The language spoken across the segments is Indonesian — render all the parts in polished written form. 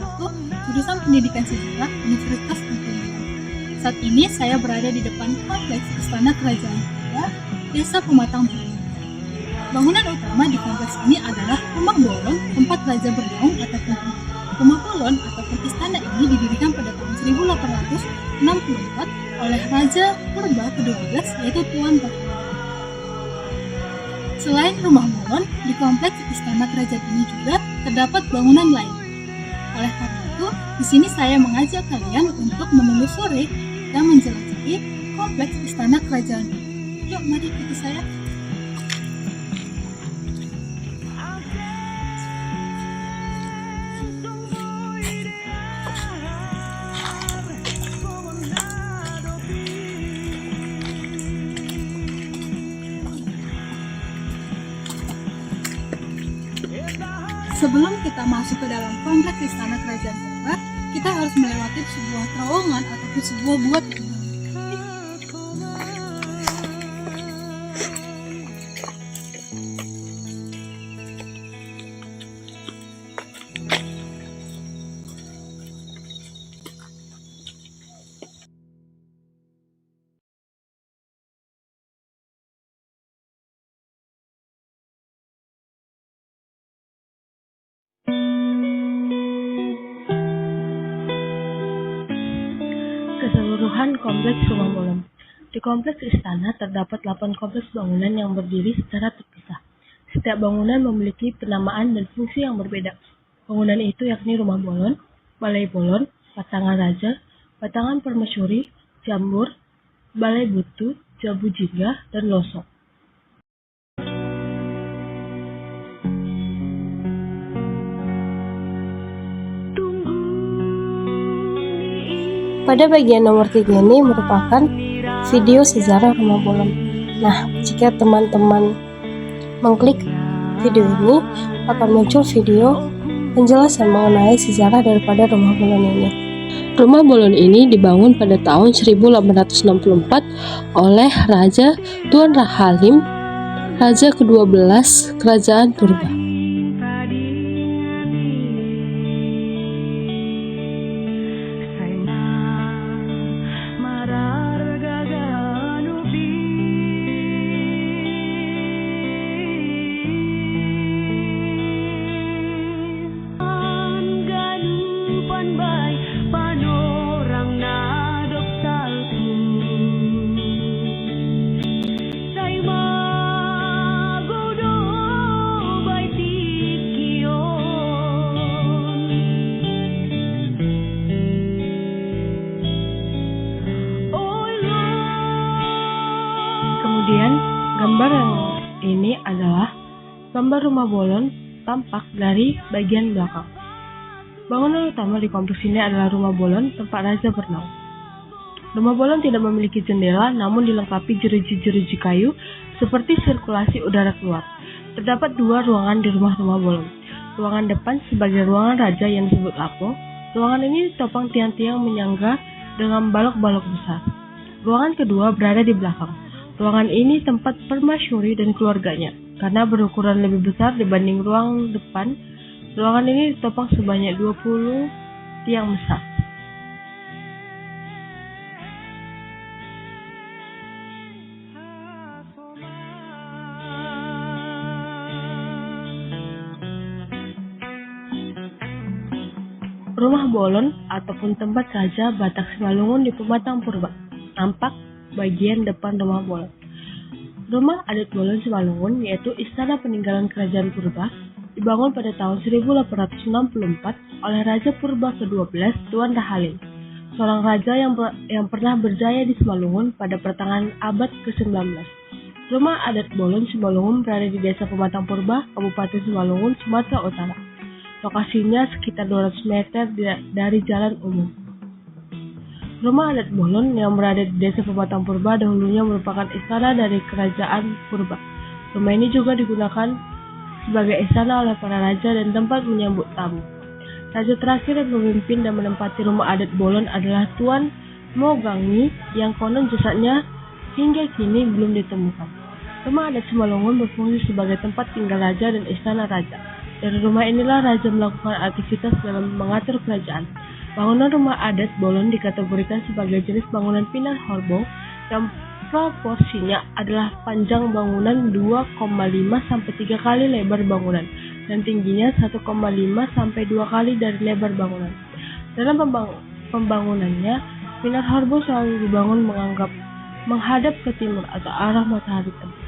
S1, jurusan Pendidikan Sejarah, Universitas Negeri. Saat ini saya berada di depan kompleks Istana Kerajaan Purba, Desa Pematang Purba. Bangunan utama di kompleks ini adalah Rumah Bolon, tempat raja bernaung ataupun Rumah Bolon ataupun istana ini didirikan pada tahun 1864 oleh Raja Purba ke-12 yaitu Tuan Rahim. Selain Rumah Bolon, di kompleks Istana Kerajaan ini juga terdapat bangunan lain. Oleh karena itu, di sini saya mengajak kalian untuk menelusuri dan menjelajahi kompleks Istana Kerajaan. Yuk, mari ikuti saya. Sebelum kita masuk ke dalam kompleks Istana Kerajaan Purba, kita harus melewati sebuah terowongan ataupun sebuah gua. Keseluruhan kompleks Rumah Bolon. Di kompleks istana terdapat 8 kompleks bangunan yang berdiri secara terpisah. Setiap bangunan memiliki penamaan dan fungsi yang berbeda. Bangunan itu yakni Rumah Bolon, Balai Bolon, Patangan Raja, Patangan Permasyuri, Jambur, Balai Butu, Jabu Jingga, dan Losok. Pada bagian nomor 3 ini merupakan video sejarah Rumah Bolon. Nah, jika teman-teman mengklik video ini, akan muncul video penjelasan mengenai sejarah daripada Rumah Bolon ini. Rumah Bolon ini dibangun pada tahun 1864 oleh Raja Tuan Halim, Raja ke-12 Kerajaan Purba. Kemudian, gambar yang ini adalah gambar Rumah Bolon tampak dari bagian belakang. Bangunan utama di kompleks ini adalah Rumah Bolon, tempat raja bernaung. Rumah Bolon tidak memiliki jendela, namun dilengkapi jeruji-jeruji kayu seperti sirkulasi udara keluar. Terdapat 2 ruangan di Rumah Bolon. Ruangan depan sebagai ruangan raja yang disebut lapo. Ruangan ini ditopang tiang-tiang menyangga dengan balok-balok besar. Ruangan kedua berada di belakang. Ruangan ini tempat permasyuri dan keluarganya. Karena berukuran lebih besar dibanding ruang depan, ruangan ini ditopang sebanyak 20 tiang besar. Rumah Bolon ataupun tempat Raja Batak Simalungun di Pematang Purba. Nampak bagian depan Rumah Bolon. Rumah adat Bolon Simalungun yaitu istana peninggalan Kerajaan Purba dibangun pada tahun 1864 oleh Raja Purba ke-12 Tuan Halim, seorang raja yang pernah berjaya di Simalungun pada pertengahan abad ke-19. Rumah adat Bolon Simalungun berada di Desa Pematang Purba, Kabupaten Simalungun, Sumatera Utara. Lokasinya sekitar 200 meter dari jalan umum. Rumah adat Bolon yang berada di Desa Pematang Purba dahulunya merupakan istana dari Kerajaan Purba. Rumah ini juga digunakan sebagai istana oleh para raja dan tempat menyambut tamu. Raja terakhir yang memimpin dan menempati rumah adat Bolon adalah Tuan Mogangi yang konon jasadnya hingga kini belum ditemukan. Rumah adat Simalungun berfungsi sebagai tempat tinggal raja dan istana raja. Dari rumah inilah raja melakukan aktivitas dalam mengatur kerajaan. Bangunan rumah adat Bolon dikategorikan sebagai jenis bangunan Pinar Horbo yang proporsinya adalah panjang bangunan 2,5 sampai 3 kali lebar bangunan dan tingginya 1,5 sampai 2 kali dari lebar bangunan. Dalam pembangunannya, Pinar Horbo selalu dibangun menghadap ke timur atau arah matahari terbit.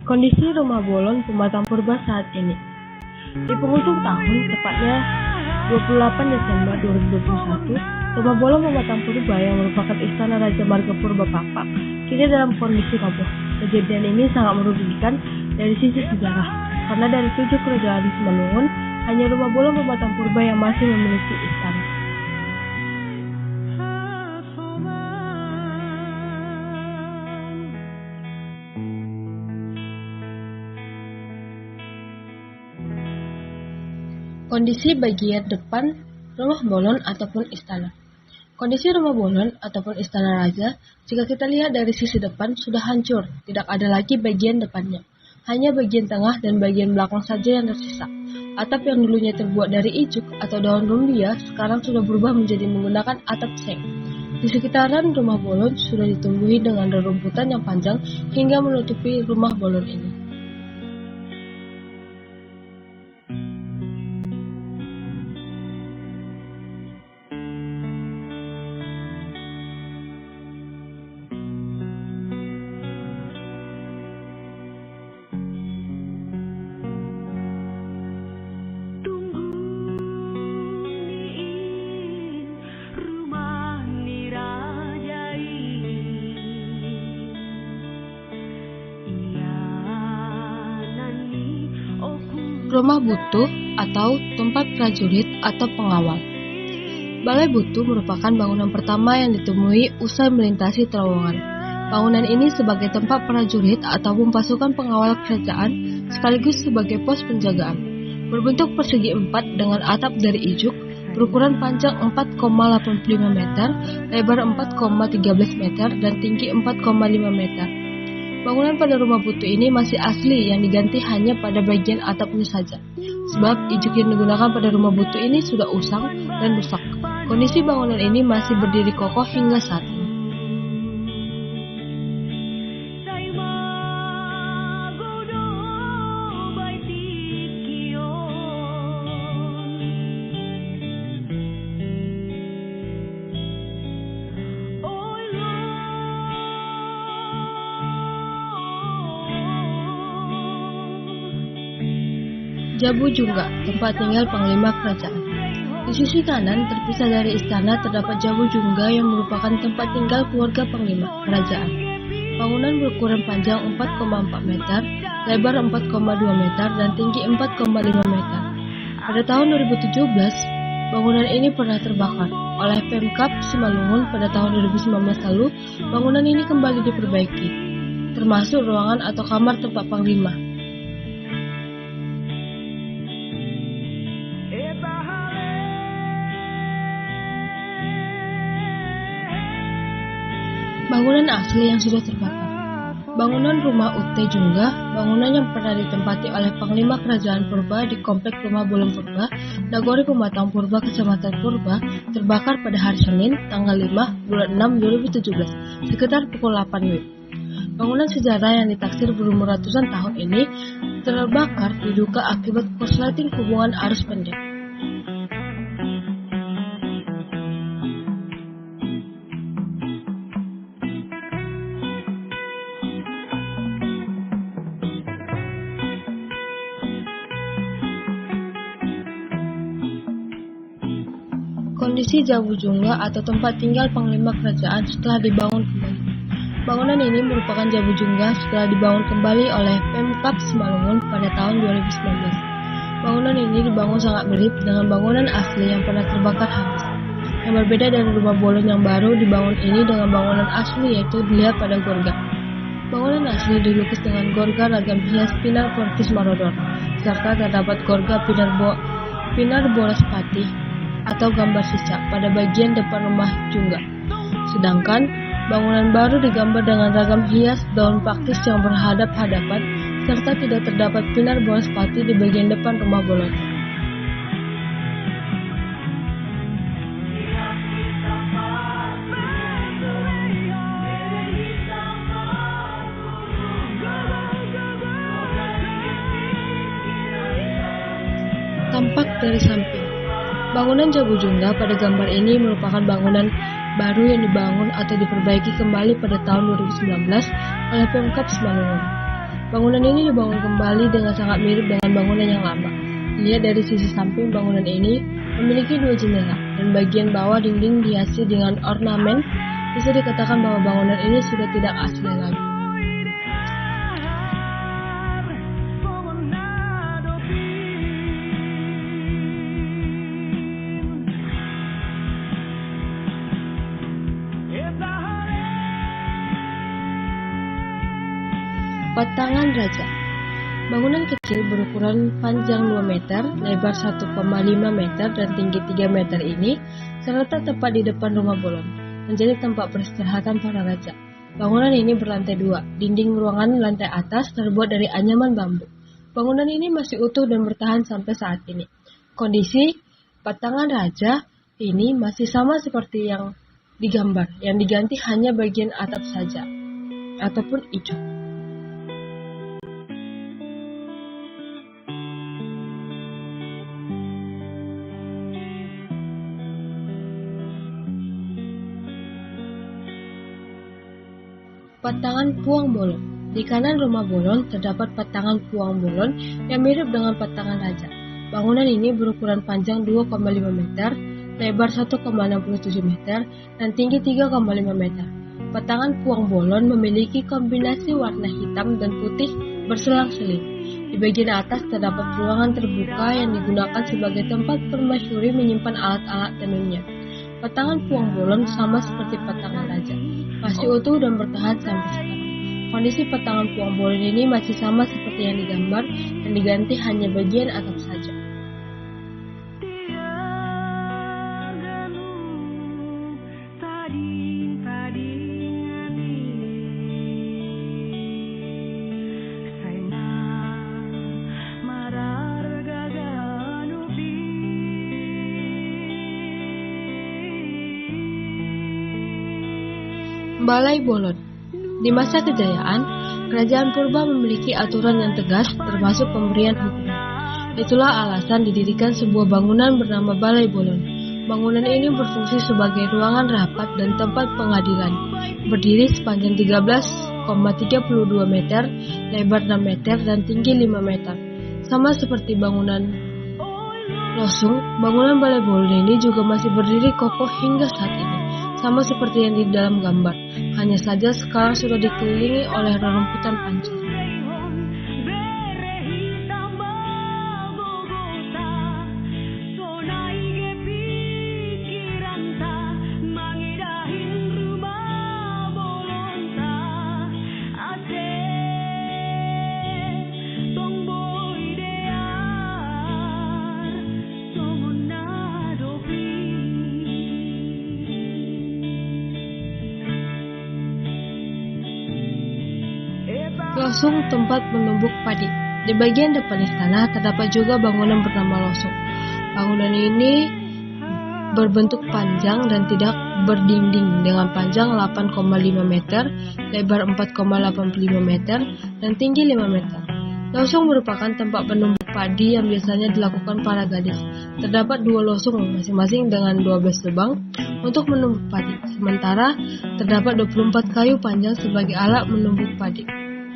Kondisi rumah Bolon Pematang Purba saat ini. Di penghujung tahun, tepatnya 28 Desember 2021, rumah Bolon Pematang Purba yang merupakan istana Raja Marga Purba Papak kini dalam kondisi roboh. Kejadian ini sangat merugikan dari sisi sejarah, karena dari 7 kerajaan Simalungun, hanya rumah Bolon Pematang Purba yang masih memiliki istana. Kondisi bagian depan rumah Bolon ataupun istana. Kondisi rumah Bolon ataupun istana raja, jika kita lihat dari sisi depan sudah hancur, tidak ada lagi bagian depannya. Hanya bagian tengah dan bagian belakang saja yang tersisa. Atap yang dulunya terbuat dari ijuk atau daun rumbia sekarang sudah berubah menjadi menggunakan atap seng. Di sekitaran rumah Bolon sudah ditumbuhi dengan rerumputan yang panjang hingga menutupi rumah Bolon ini. Rumah Butuh atau tempat prajurit atau pengawal. Balai Butuh merupakan bangunan pertama yang ditemui usai melintasi terowongan. Bangunan ini sebagai tempat prajurit ataupun pasukan pengawal kerajaan sekaligus sebagai pos penjagaan. Berbentuk persegi 4 dengan atap dari ijuk, berukuran panjang 4,85 meter, lebar 4,13 meter, dan tinggi 4,5 meter. Bangunan pada rumah Butuh ini masih asli yang diganti hanya pada bagian atapnya saja. Sebab ijuk yang digunakan pada rumah Butuh ini sudah usang dan rusak. Kondisi bangunan ini masih berdiri kokoh hingga saat ini. Jabu Jungga, tempat tinggal Panglima Kerajaan. Di sisi kanan, terpisah dari istana, terdapat Jabu Jungga yang merupakan tempat tinggal keluarga Panglima Kerajaan. Bangunan berukuran panjang 4,4 meter, lebar 4,2 meter, dan tinggi 4,5 meter. Pada tahun 2017, bangunan ini pernah terbakar oleh Pemkab Simalungun pada tahun 2019 lalu. Bangunan ini kembali diperbaiki, termasuk ruangan atau kamar tempat Panglima. Bangunan asli yang sudah terbakar. Bangunan rumah Ute Jungga, bangunan yang pernah ditempati oleh Panglima Kerajaan Purba di Komplek Rumah Bolon Purba, Nagori Pematang Purba, Kecamatan Purba, terbakar pada hari Senin, tanggal 5 bulan 6 2017, sekitar pukul 8 WIB. Bangunan sejarah yang ditaksir berumur ratusan tahun ini terbakar diduga akibat korsleting hubungan arus pendek. Kondisi Jabu Jungga atau tempat tinggal Panglima Kerajaan setelah dibangun kembali. Bangunan ini merupakan Jabu Jungga setelah dibangun kembali oleh Pemkab Simalungun pada tahun 2019. Bangunan ini dibangun sangat mirip dengan bangunan asli yang pernah terbakar habis. Yang berbeda dari rumah bolon yang baru dibangun ini dengan bangunan asli, yaitu dilihat pada gorga. Bangunan asli dilukis dengan gorga ragam hias pinar portis marodor, serta terdapat gorga pinar bolas patih atau gambar cicak pada bagian depan rumah jungga. Sedangkan bangunan baru digambar dengan ragam hias daun pakis yang berhadap-hadapan, serta tidak terdapat pinar bolas patih di bagian depan rumah bolon. Tampak dari samping. Bangunan Jago Jungga pada gambar ini merupakan bangunan baru yang dibangun atau diperbaiki kembali pada tahun 2019 oleh Pemkab Simalungun. Bangunan ini dibangun kembali dengan sangat mirip dengan bangunan yang lama. Dilihat dari sisi samping, bangunan ini memiliki 2 jendela dan bagian bawah dinding dihiasi dengan ornamen. Bisa dikatakan bahwa bangunan ini sudah tidak asli lagi. Patangan Raja. Bangunan kecil berukuran panjang 2 meter, lebar 1,5 meter dan tinggi 3 meter ini terletak tepat di depan rumah bolon, menjadi tempat peristirahatan para raja. Bangunan ini berlantai 2, dinding ruangan lantai atas terbuat dari anyaman bambu. Bangunan ini masih utuh dan bertahan sampai saat ini. Kondisi Patangan Raja ini masih sama seperti yang digambar, yang diganti hanya bagian atap saja, ataupun ijok. Patangan Puang Bolon. Di kanan rumah bolon terdapat patangan Puang Bolon yang mirip dengan Patangan Raja. Bangunan ini berukuran panjang 2,5 meter, lebar 1,67 meter, dan tinggi 3,5 meter. Patangan Puang Bolon memiliki kombinasi warna hitam dan putih berselang-seling. Di bagian atas terdapat ruangan terbuka yang digunakan sebagai tempat permaisuri menyimpan alat-alat tenunnya. Patangan Puang Bolon sama seperti Patangan Raja, masih utuh dan bertahan sampai sekarang. Kondisi Patangan Puang Bolon ini masih sama seperti yang digambar dan diganti hanya bagian atap saja. Balai Bolon. Di masa kejayaan, kerajaan purba memiliki aturan yang tegas termasuk pemberian hukuman. Itulah alasan didirikan sebuah bangunan bernama Balai Bolon. Bangunan ini berfungsi sebagai ruangan rapat dan tempat pengadilan. Berdiri sepanjang 13,32 meter, lebar 6 meter, dan tinggi 5 meter. Sama seperti bangunan Losung, bangunan Balai Bolon ini juga masih berdiri kokoh hingga saat ini. Sama seperti yang di dalam gambar, hanya saja sekarang sudah dikelilingi oleh rerumputan panjang. Losung, tempat menumbuk padi. Di bagian depan istana terdapat juga bangunan bernama Losung. Bangunan ini berbentuk panjang dan tidak berdinding dengan panjang 8,5 meter, lebar 4,85 meter, dan tinggi 5 meter. Losung merupakan tempat penumbuk padi yang biasanya dilakukan para gadis. Terdapat 2 losung masing-masing dengan 12 lubang untuk menumbuk padi. Sementara terdapat 24 kayu panjang sebagai alat menumbuk padi.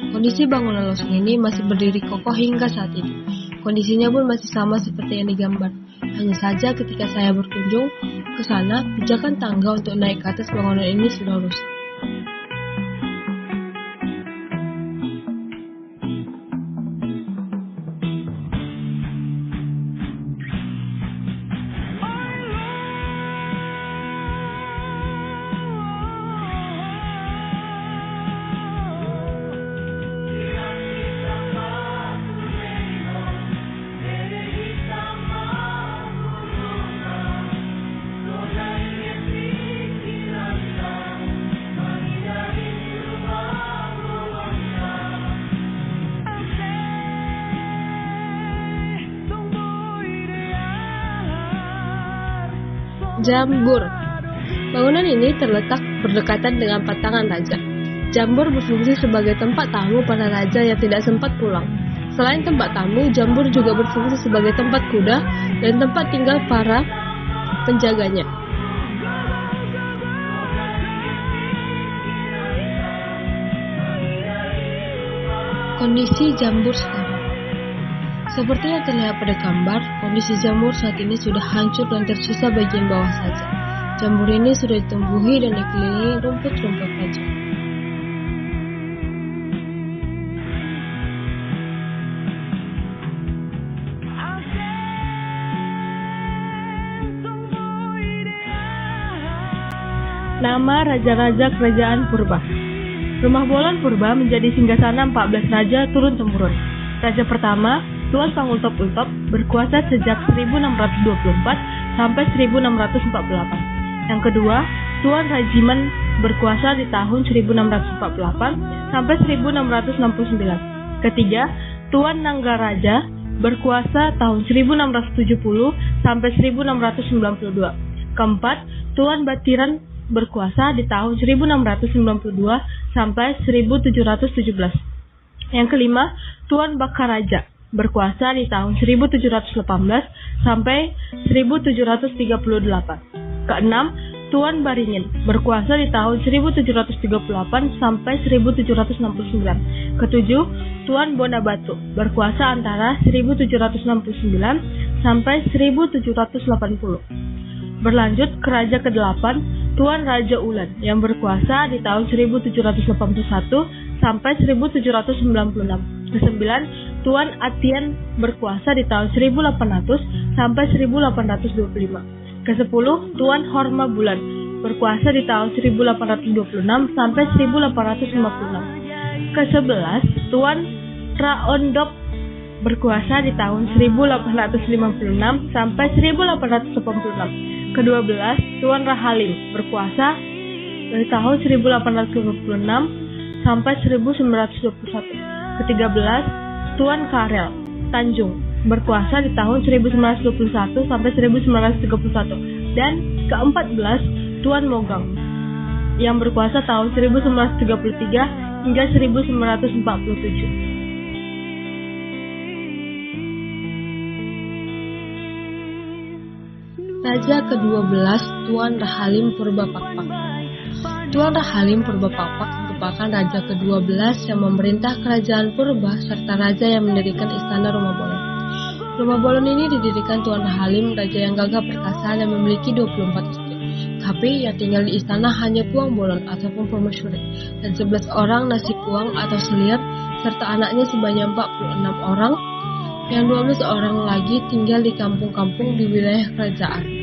Kondisi bangunan losung ini masih berdiri kokoh hingga saat ini. Kondisinya pun masih sama seperti yang digambar. Hanya saja ketika saya berkunjung ke sana, pijakan tangga untuk naik ke atas bangunan ini sudah rusak. Jambur. Bangunan ini terletak berdekatan dengan patangan raja. Jambur berfungsi sebagai tempat tamu para raja yang tidak sempat pulang. Selain tempat tamu, jambur juga berfungsi sebagai tempat kuda dan tempat tinggal para penjaganya. Kondisi jambur sekarang. Seperti yang terlihat pada gambar, kondisi jambur saat ini sudah hancur dan tersisa bagian bawah saja. Jambur ini sudah ditumbuhi dan dikelilingi rumput-rumput raja. Nama raja-raja kerajaan purba. Rumah Bolon purba menjadi singgasana 14 raja turun-temurun. Raja pertama, Tuan Pangultop-Ultop, berkuasa sejak 1624 sampai 1648. Yang kedua, Tuan Rajiman, berkuasa di tahun 1648 sampai 1669. Ketiga, Tuan Nanggaraja, berkuasa tahun 1670 sampai 1692. Keempat, Tuan Batiran, berkuasa di tahun 1692 sampai 1717. Yang kelima, Tuan Bakaraja, berkuasa di tahun 1718 sampai 1738. Keenam, Tuan Baringin, berkuasa di tahun 1738 sampai 1769. Ketujuh, Tuan Bonabatu, berkuasa antara 1769 sampai 1780. Berlanjut ke raja ke-8, Tuan Raja Ulan, yang berkuasa di tahun 1781 sampai 1796. Ke-9, Tuan Atian, berkuasa di tahun 1800 sampai 1825. Ke-10, Tuan Horma Bulan, berkuasa di tahun 1826 sampai 1856. Ke-11, Tuan Raondop, berkuasa di tahun 1856 sampai 1886. Ke-12, Tuan Rahalim, berkuasa dari tahun 1826 sampai 1921. Ke-13, Tuan Karel Tanjung, berkuasa di tahun 1921 sampai 1931. Dan ke-14, Tuan Mogang, yang berkuasa tahun 1933 hingga 1947. Raja ke-12, Tuan Rahalim Purbapakpak. Tuan Rahalim Purbapakpak merupakan raja ke-12 yang memerintah kerajaan Purba serta raja yang mendirikan istana Rumah Bolon. Rumah Bolon ini didirikan Tuan Rahalim, raja yang gagah perkasa dan memiliki 24 istri. Tapi yang tinggal di istana hanya Puang Bolon ataupun permaisuri dan 11 orang nasi puang atau selir serta anaknya sebanyak 46 orang. Yang 12 orang lagi tinggal di kampung-kampung di wilayah kerajaan.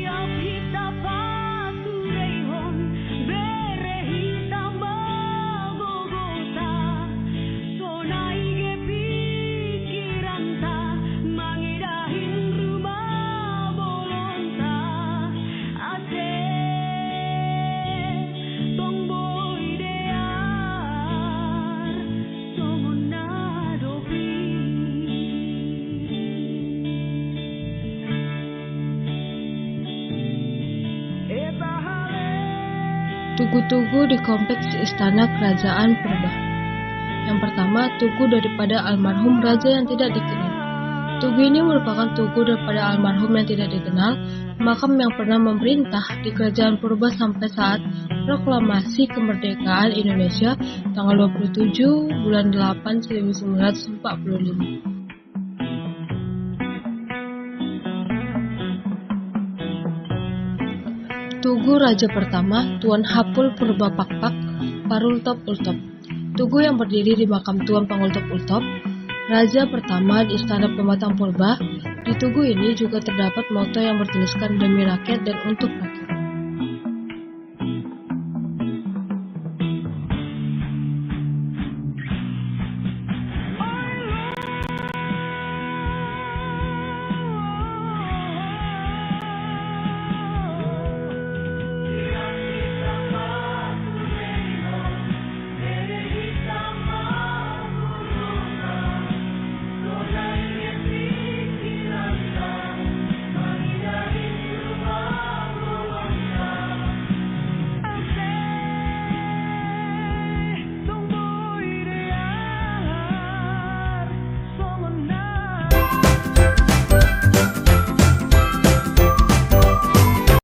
Tugu-tugu di kompleks istana kerajaan Purba. Yang pertama, tugu daripada almarhum raja yang tidak dikenal. Tugu ini merupakan tugu daripada almarhum yang tidak dikenal, makam yang pernah memerintah di kerajaan Purba sampai saat proklamasi kemerdekaan Indonesia tanggal 27 bulan 8 1945. Tugu Raja pertama, Tuan Hapul Purbapakpak Parultop-Ultop. Tugu yang berdiri di makam Tuan Pangultop-Ultop, Raja pertama di Istana Pematang Purba. Di tugu ini juga terdapat moto yang bertuliskan demi rakyat dan untuk rakyat.